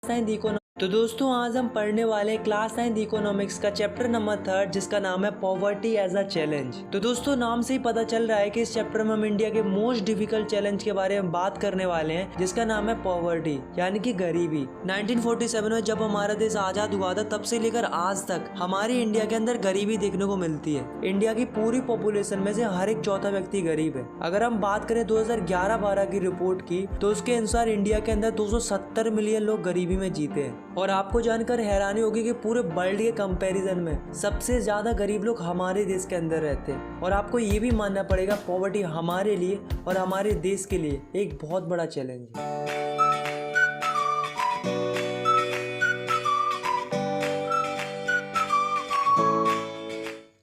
Science तो दोस्तों आज हम पढ़ने वाले क्लास 9 इकोनॉमिक्स का चैप्टर नंबर 3 जिसका नाम है पॉवर्टी एज अ चैलेंज। तो दोस्तों नाम से ही पता चल रहा है कि इस चैप्टर में हम इंडिया के मोस्ट डिफिकल्ट चैलेंज के बारे में बात करने वाले हैं जिसका नाम है पॉवर्टी यानी कि गरीबी। 1947 में जब हमारा देश आजाद हुआ था तब से लेकर आज तक हमारे इंडिया के अंदर गरीबी देखने को मिलती है। इंडिया की पूरी पॉपुलेशन में से हर एक चौथा व्यक्ति गरीब है। अगर हम बात करें 2011-12 की रिपोर्ट की तो उसके अनुसार इंडिया के अंदर 270 मिलियन लोग गरीबी में जीते हैं। और आपको जानकर हैरानी होगी कि पूरे वर्ल्ड के कंपैरिजन में सबसे ज्यादा गरीब लोग हमारे देश के अंदर रहते हैं। और आपको ये भी मानना पड़ेगा पॉवर्टी हमारे लिए और हमारे देश के लिए एक बहुत बड़ा चैलेंज है।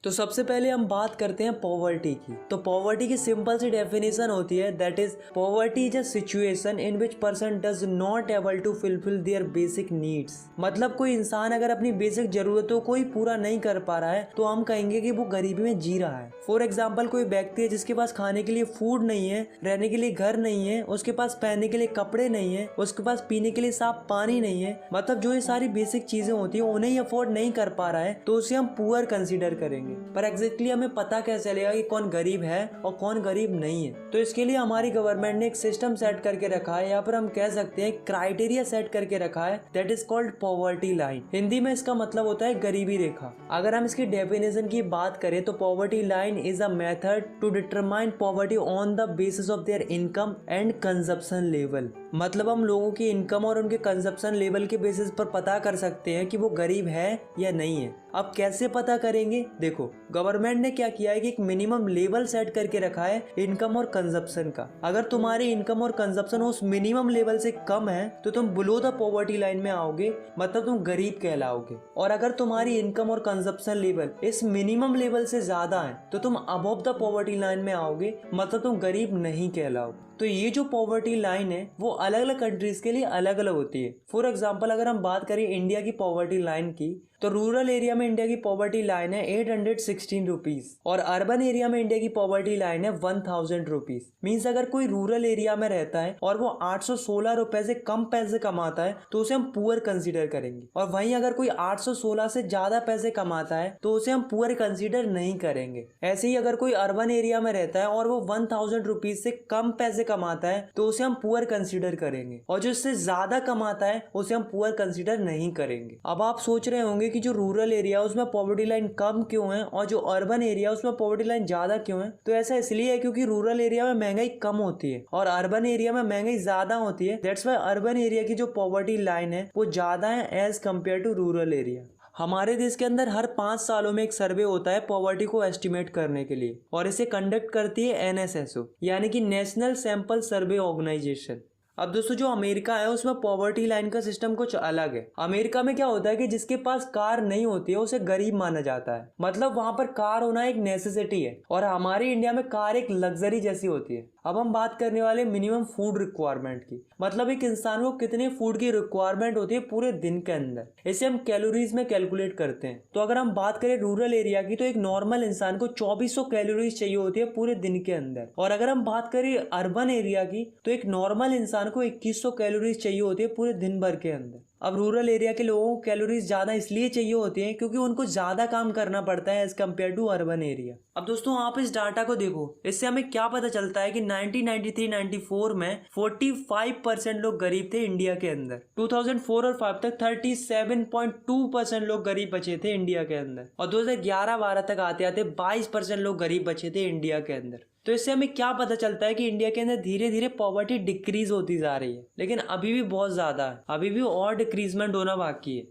तो सबसे पहले हम बात करते हैं पॉवर्टी की। तो पॉवर्टी की सिंपल सी डेफिनेशन होती है that is poverty is a situation in which person does not able to fulfil their basic needs. मतलब कोई इंसान अगर अपनी बेसिक जरूरतों को ही पूरा नहीं कर पा रहा है तो हम कहेंगे कि वो गरीबी में जी रहा है। फॉर एग्जाम्पल कोई व्यक्ति है जिसके पास खाने के लिए फूड नहीं है, रहने के लिए घर नहीं है, उसके पास पहनने के लिए कपड़े नहीं है, उसके पास पीने के लिए साफ पानी नहीं है, मतलब जो ये सारी बेसिक चीजें होती है उन्हें अफोर्ड नहीं कर पा रहा है तो उसे हम पुअर कंसीडर करेंगे। पर एग्जैक्टली हमें पता कैसे चलेगा कि कौन गरीब है और कौन गरीब नहीं है? तो इसके लिए हमारी गवर्नमेंट ने एक सिस्टम सेट करके रखा है, यहाँ पर हम कह सकते हैं क्राइटेरिया सेट करके रखा है that is called poverty line. Hindi में इसका मतलब होता है गरीबी रेखा। अगर हम इसकी डेफिनेशन की बात करें तो poverty line is a method to determine poverty on the basis of their income and consumption level. मतलब हम लोगों की इनकम और उनके कंजप्शन लेवल के बेसिस पर पता कर सकते हैं कि वो गरीब है या नहीं है। अब कैसे पता करेंगे? देखो गवर्नमेंट ने क्या किया है कि एक मिनिमम लेवल सेट करके रखा है इनकम और कंजप्शन का। अगर तुम्हारी इनकम और कंजप्शन उस मिनिमम लेवल से कम है तो तुम बिलो द पॉवर्टी लाइन में आओगे, मतलब तुम गरीब कहलाओगे। और अगर तुम्हारी इनकम और कंजप्शन लेवल इस मिनिमम लेवल से ज्यादा है तो तुम अबव द पॉवर्टी लाइन में आओगे, मतलब तुम गरीब नहीं कहलाओगे। तो ये जो पॉवर्टी लाइन है वो अलग अलग कंट्रीज के लिए अलग अलग होती है। फॉर एग्जाम्पल अगर हम बात करें इंडिया की पॉवर्टी लाइन की तो रूरल एरिया में इंडिया की पॉवर्टी लाइन है 816 रुपीज और अर्बन एरिया में इंडिया की पॉवर्टी लाइन है 1000 रुपीज। मीन्स अगर कोई रूरल एरिया में रहता है और वो 816 रुपए से कम पैसे कमाता है तो उसे हम पुअर कंसीडर करेंगे। और वहीं अगर कोई 816 से ज्यादा पैसे कमाता है तो उसे हम पुअर कंसीडर नहीं करेंगे। ऐसे ही अगर कोई अर्बन एरिया में रहता है और वो 1000 रुपीज से कम पैसे कमाता है तो उसे हम पुअर कंसीडर करेंगे, और जो इससे ज्यादा कमाता है उसे हम पुअर कंसीडर नहीं करेंगे। अब आप सोच रहे होंगे कि जो रूरल एरिया है उसमें पॉवर्टी लाइन कम क्यों है और जो अर्बन एरिया है उसमें पॉवर्टी लाइन ज्यादा क्यों है? तो ऐसा इसलिए है क्योंकि रूरल एरिया में महंगाई कम होती है और अर्बन एरिया में महंगाई ज्यादा होती है। दैट्स व्हाई अर्बन एरिया की जो पॉवर्टी लाइन है वो ज्यादा है as compare to rural area. हमारे देश के अंदर हर 5 सालों में एक सर्वे होता है पॉवर्टी को एस्टिमेट करने के लिए और इसे कंडक्ट करती है एनएसएसओ यानी कि नेशनल सैंपल सर्वे ऑर्गेनाइजेशन। अब दोस्तों जो अमेरिका है उसमें पॉवर्टी लाइन का सिस्टम कुछ अलग है। अमेरिका में क्या होता है कि जिसके पास कार नहीं होती है उसे गरीब माना जाता है, मतलब वहां पर कार होना एक नेसेसिटी है। और हमारे इंडिया में कार एक लग्जरी जैसी होती है। अब हम बात करने वाले मिनिमम फूड रिक्वायरमेंट की, मतलब एक इंसान को कितने फूड की रिक्वायरमेंट होती है पूरे दिन के अंदर। इसे हम कैलोरीज में कैलकुलेट करते हैं। तो अगर हम बात करें रूरल एरिया की तो एक नॉर्मल इंसान को 2400 कैलोरीज चाहिए होती है पूरे दिन के अंदर। और अगर हम बात करें अर्बन एरिया की तो एक नॉर्मल इंसान को 2100 कैलोरीज चाहिए होती है पूरे दिन भर के अंदर। अब रूरल एरिया के लोगों को कैलोरीज ज्यादा इसलिए चाहिए होती हैं क्योंकि उनको ज्यादा काम करना पड़ता है as compare to urban area. अब दोस्तों आप इस डाटा को देखो, इससे हमें क्या पता चलता है कि 1993-94 में 45% लोग गरीब थे इंडिया के अंदर। 2004 और 5 तक 37.2% लोग गरीब बचे थे इंडिया के अंदर और 2011-12 तक आते आते 22% लोग गरीब बचे थे इंडिया के अंदर। तो इससे हमें क्या पता चलता है कि इंडिया के अंदर धीरे धीरे पॉवर्टी डिक्रीज होती जा रही है, लेकिन अभी भी बहुत ज्यादा है, अभी भी और डिक्रीजमेंट होना बाकी है।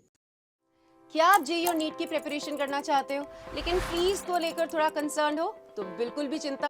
क्या आप जेईई और नीट की प्रिपरेशन करना चाहते हो लेकिन फीस को लेकर थोड़ा कंसर्न हो तो बिल्कुल भी चिंता।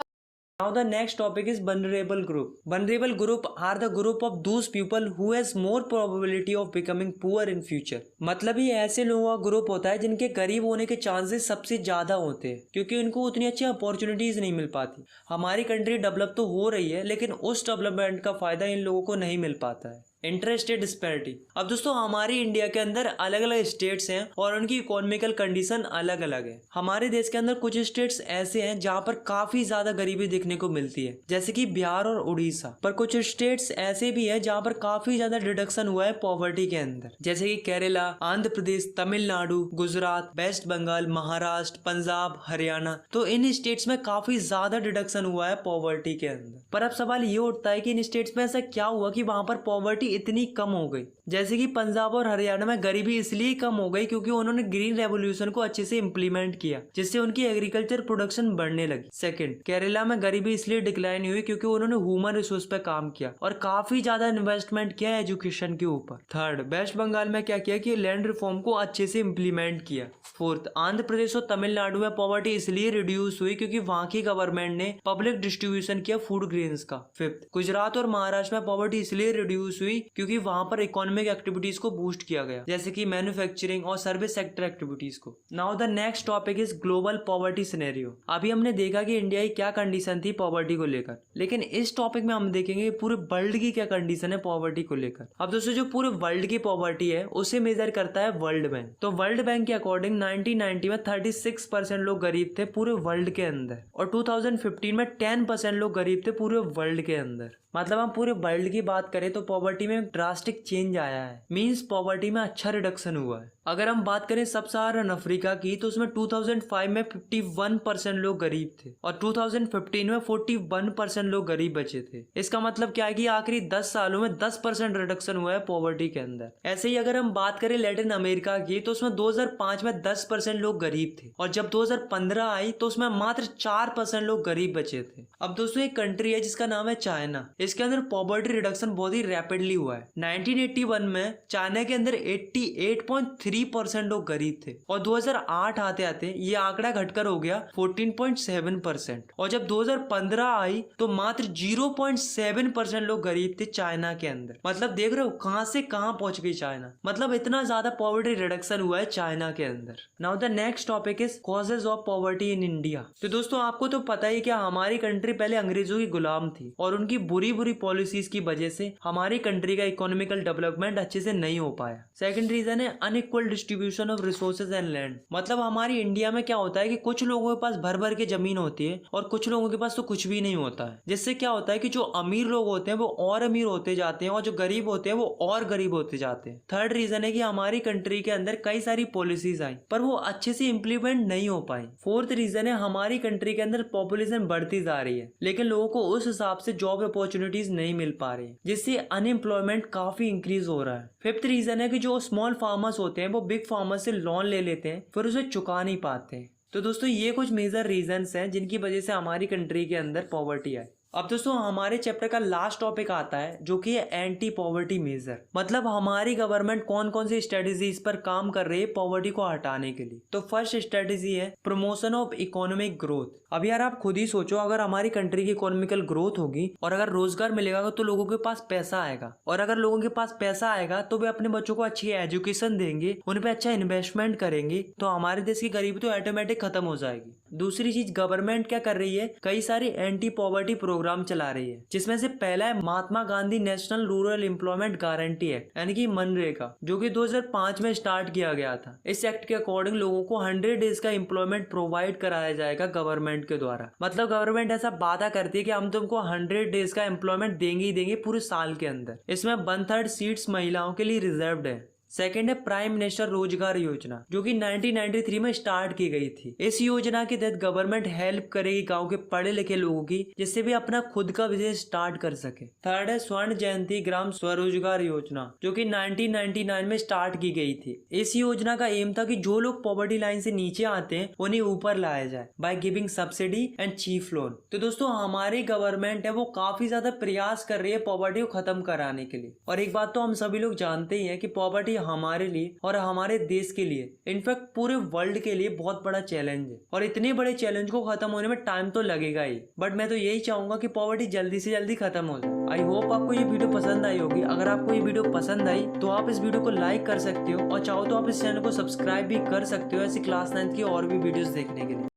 Now the next topic is vulnerable group. Vulnerable group are the group of those people who has more probability of becoming poor in future. मतलब ये ऐसे लोगों का ग्रुप होता है जिनके गरीब होने के चांसेस सबसे ज्यादा होते हैं क्योंकि उनको उतनी अच्छी अपॉर्चुनिटीज नहीं मिल पाती। हमारी कंट्री डेवलप तो हो रही है लेकिन उस डेवलपमेंट का फायदा इन लोगों को नहीं मिल पाता है। Inter state disparity. अब दोस्तों हमारी इंडिया के अंदर अलग अलग स्टेट्स हैं और उनकी इकोनॉमिकल कंडीशन अलग अलग है। हमारे देश के अंदर कुछ स्टेट्स ऐसे हैं जहाँ पर काफी ज्यादा गरीबी देखने को मिलती है, जैसे कि बिहार और उड़ीसा। पर कुछ स्टेट्स ऐसे भी हैं जहाँ पर काफी ज्यादा डिडक्शन हुआ है पॉवर्टी के अंदर, जैसे कि केरला, आंध्र प्रदेश, तमिलनाडु, गुजरात, वेस्ट बंगाल, महाराष्ट्र, पंजाब, हरियाणा। तो इन स्टेट्स में काफी ज्यादा डिडक्शन हुआ है पॉवर्टी के अंदर। पर अब सवाल ये उठता है कि इन स्टेट्स में ऐसा क्या हुआ कि वहां पर पॉवर्टी इतनी कम हो गई। जैसे कि पंजाब और हरियाणा में गरीबी इसलिए कम हो गई क्योंकि उन्होंने ग्रीन रेवोल्यूशन को अच्छे से इंप्लीमेंट किया, जिससे उनकी एग्रीकल्चर प्रोडक्शन बढ़ने लगी। सेकंड, केरला में गरीबी इसलिए डिक्लाइन हुई क्योंकि उन्होंने ह्यूमन रिसोर्स पे काम किया और काफी ज्यादा इन्वेस्टमेंट किया एजुकेशन के ऊपर। थर्ड, वेस्ट बंगाल में क्या किया कि लैंड रिफॉर्म को अच्छे से इंप्लीमेंट किया। फोर्थ, आंध्र प्रदेश और तमिलनाडु में पॉवर्टी इसलिए रिड्यूस हुई क्योंकि वहां की गवर्नमेंट ने पब्लिक डिस्ट्रीब्यूशन किया फूड ग्रेन्स का। फिफ्थ, गुजरात और महाराष्ट्र में पॉवर्टी इसलिए रिड्यूस हुई क्योंकि वहां पर इकोनॉमिक एक्टिविटीज को बूस्ट किया गया, जैसे कि मैन्युफैक्चरिंग और सर्विस सेक्टर एक्टिविटीज को। Now the next topic is global poverty scenario. अभी हमने देखा कि इंडिया की क्या कंडीशन थी पॉवर्टी को लेकर, लेकिन इस टॉपिक में हम देखेंगे पूरे वर्ल्ड की क्या कंडीशन है पॉवर्टी को लेकर। अब दोस्तों जो पूरे वर्ल्ड की पॉवर्टी है उसे मेजर करता है वर्ल्ड बैंक। तो वर्ल्ड बैंक के अकॉर्डिंग 1990 में 36% लोग गरीब थे पूरे वर्ल्ड के अंदर, और 2015 में 10% लोग गरीब थे पूरे वर्ल्ड के अंदर। मतलब हम पूरे वर्ल्ड की बात करें तो पॉवर्टी में ड्रास्टिक चेंज आया है, मींस पॉवर्टी में अच्छा रिडक्शन हुआ है। अगर हम बात करें सब सहारन अफ्रीका की तो उसमें 2005 में 51% लोग गरीब थे और 2015 में 41% लोग गरीब बचे थे। इसका मतलब क्या है कि आखिरी 10 सालों में 10% रिडक्शन हुआ है पॉवर्टी के अंदर। ऐसे ही अगर हम बात करें लैटिन अमेरिका की तो उसमें 2005 में 10% लोग गरीब थे और जब 2015 आई तो उसमें मात्र 4% लोग गरीब बचे थे। अब दोस्तों एक कंट्री है जिसका नाम है चाइना। इसके अंदर पॉवर्टी रिडक्शन बहुत ही रैपिडली हुआ है। 1981 में चाइना के अंदर 88.3% लोग गरीब थे और 2008 आते आते ये आंकड़ा घटकर हो गया 14.7%, और जब 2015 आई तो मात्र 0.7% लोग गरीब थे चाइना के अंदर। मतलब देख रहे हो कहां से कहां पहुंच गई चाइना, मतलब इतना ज्यादा पॉवर्टी रिडक्शन हुआ है चाइना के अंदर। Now the next topic is causes of poverty in India. तो दोस्तों आपको तो पता ही क्या हमारी कंट्री पहले अंग्रेजों की गुलाम थी और उनकी बुरी पॉलिसीज की वजह से हमारी कंट्री का इकोनॉमिकल डेवलपमेंट अच्छे से नहीं हो पाया। सेकंड रीजन है unequal distribution of resources and land. मतलब हमारी इंडिया में क्या होता है कि कुछ लोगों के पास भर भर के जमीन होती है और कुछ लोगों के पास तो कुछ भी नहीं होता है, जिससे क्या होता है कि जो अमीर लोग होते हैं वो और अमीर होते जाते हैं और जो गरीब होते हैं वो और गरीब होते जाते हैं। थर्ड रीजन है कि हमारी कंट्री के अंदर कई सारी पॉलिसीज आई पर वो अच्छे से इम्प्लीमेंट नहीं हो पाई। फोर्थ रीजन है हमारी कंट्री के अंदर पॉपुलेशन बढ़ती जा रही है लेकिन लोगों को उस हिसाब से जॉब अपॉर्चुनिटीज नहीं मिल पा रही, जिससे अनएम्प्लॉयमेंट काफी इंक्रीज हो रहा है। फिफ्थ रीजन है कि जो स्मॉल फार्मर्स होते हैं वो बिग फार्मर्स से लोन ले लेते हैं फिर उसे चुका नहीं पाते हैं। तो दोस्तों ये कुछ मेजर रीजंस हैं जिनकी वजह से हमारी कंट्री के अंदर पॉवर्टी आई। अब दोस्तों हमारे चैप्टर का लास्ट टॉपिक आता है जो कि है एंटी पॉवर्टी मेजर। मतलब हमारी गवर्नमेंट कौन कौन सी स्ट्रेटेजीज पर काम कर रही है पॉवर्टी को हटाने के लिए। तो फर्स्ट स्ट्रेटेजी है प्रमोशन ऑफ इकोनॉमिक ग्रोथ। अब यार आप खुद ही सोचो, अगर हमारी कंट्री की इकोनॉमिकल ग्रोथ होगी और अगर रोजगार मिलेगा तो लोगों के पास पैसा आएगा, और अगर लोगों के पास पैसा आएगा तो वे अपने बच्चों को अच्छी एजुकेशन देंगे, उन पे अच्छा इन्वेस्टमेंट करेंगे, तो हमारे देश की गरीबी तो ऑटोमेटिक खत्म हो जाएगी। दूसरी चीज गवर्नमेंट क्या कर रही है, कई सारी एंटी पॉवर्टी प्रोग्राम चला रही है, जिसमें से पहला है Mahatma Gandhi national rural employment guarantee act यानी कि मनरेगा, जो कि 2005 में स्टार्ट किया गया था। इस एक्ट के अकॉर्डिंग लोगों को 100 डेज का एम्प्लॉयमेंट प्रोवाइड कराया जाएगा गवर्नमेंट के द्वारा। मतलब गवर्नमेंट ऐसा वादा करती है कि हम तुमको 100 डेज का एम्प्लॉयमेंट देंगे ही देंगे पूरे साल के अंदर। इसमें 1/3 सीट्स महिलाओं के लिए रिजर्व्ड है। सेकेंड है प्राइम मिनिस्टर रोजगार योजना, जो कि 1993 में स्टार्ट की गई थी। इस योजना के तहत गवर्नमेंट हेल्प करेगी गांव के पढ़े लिखे लोगों की, जिससे भी अपना खुद का बिजनेस स्टार्ट कर सके। थर्ड है स्वर्ण जयंती ग्राम स्वरोजगार योजना, जो कि 1999 में स्टार्ट की गई थी। इस योजना का एम था कि जो लोग पॉवर्टी लाइन से नीचे आते हैं उन्हें ऊपर लाया जाए by giving subsidy and chief loan. तो दोस्तों हमारी गवर्नमेंट है वो काफी ज्यादा प्रयास कर रही है पॉवर्टी को खत्म कराने के लिए। और एक बात तो हम सभी लोग जानते ही है कि पॉवर्टी हमारे लिए और हमारे देश के लिए, इनफैक्ट पूरे वर्ल्ड के लिए बहुत बड़ा चैलेंज है, और इतने बड़े चैलेंज को खत्म होने में टाइम तो लगेगा ही, बट मैं तो यही चाहूंगा कि पॉवर्टी जल्दी से जल्दी खत्म हो जाए। आई होप आपको ये वीडियो पसंद आई होगी। अगर आपको ये वीडियो पसंद आई तो आप इस वीडियो को लाइक कर सकते हो, और चाहो तो आप इस चैनल को सब्सक्राइब भी कर सकते हो ऐसी क्लास 9 की और भी वीडियोस देखने के लिए।